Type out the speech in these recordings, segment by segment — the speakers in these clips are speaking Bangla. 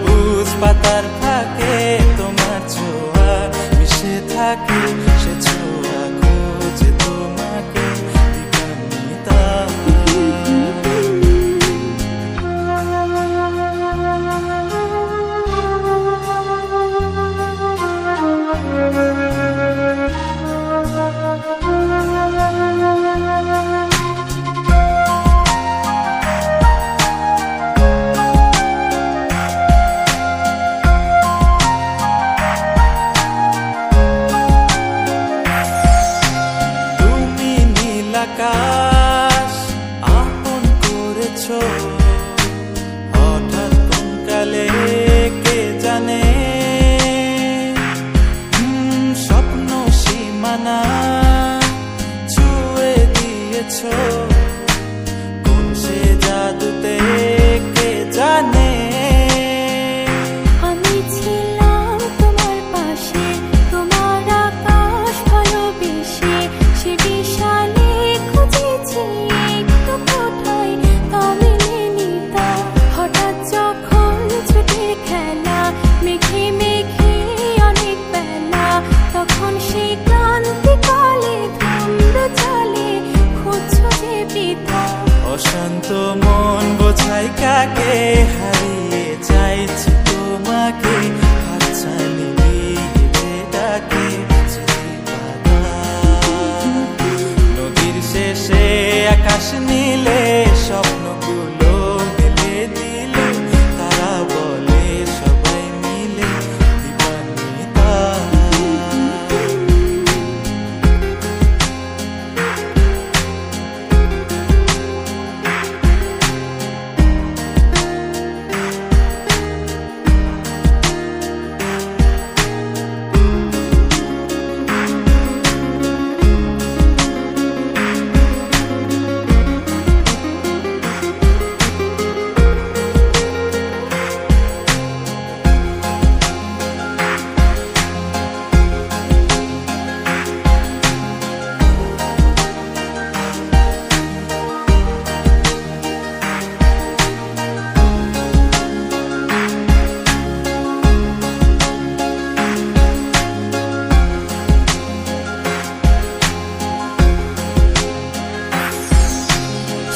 সবুজ পাতার ফাঁকে তোমার ছোঁয়া মিশে থাকে, সে ছোঁয়া খুঁজে তোমাকে দিবানিতা। আকাশ আপন করেছো হঠাৎ কোন কালে কে জানে, স্বপ্ন সীমানা ছুঁয়ে দিয়েছো কোন সে জাদুতে কে জানে। অশান্ত মন বোঝাই কাকে, হারিয়ে চাইছি তোমাকে, হাতছানি দিয়ে ডাকে নদীর শেষে আকাশ নীলে স্বপ্নগুলো মেলে দিল, তারা বলে সবাই মিলে দিবানিতা।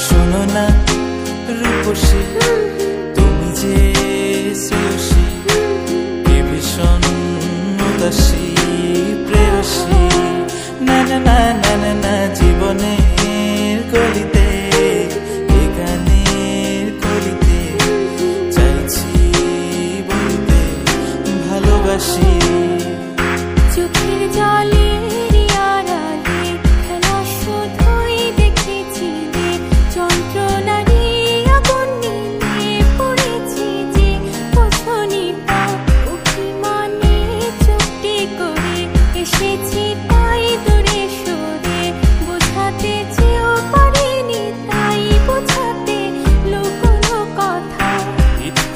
শোনো না রূপসী, তুমি যে শ্রেয়সী, কে ভীষণ উদাসী প্রেয়সী, না না না না না না জীবনের গলিতে এ গানের কলিতে চাইছি বলতে ভালোবাসি। চোখের জলে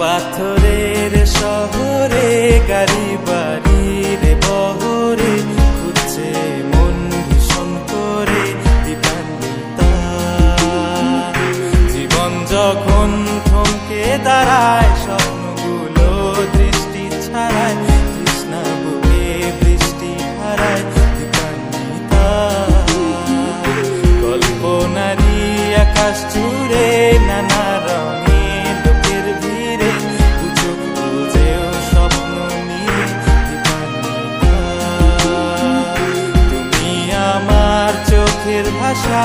পাথরের শহরে গাড়ি বাড়ির বহরে খুঁজছে মন ভীষণ করে দিবানিতা। জীবন যখন থমকে দাঁড়ায় স্বপ্নগুলো দৃষ্টি ছাড়ায়, তৃষ্ণা বুকে বৃষ্টি হারায় দিবানিতা। কল্পনারি আকাশ জুড়ে নানা রঙে ভাষা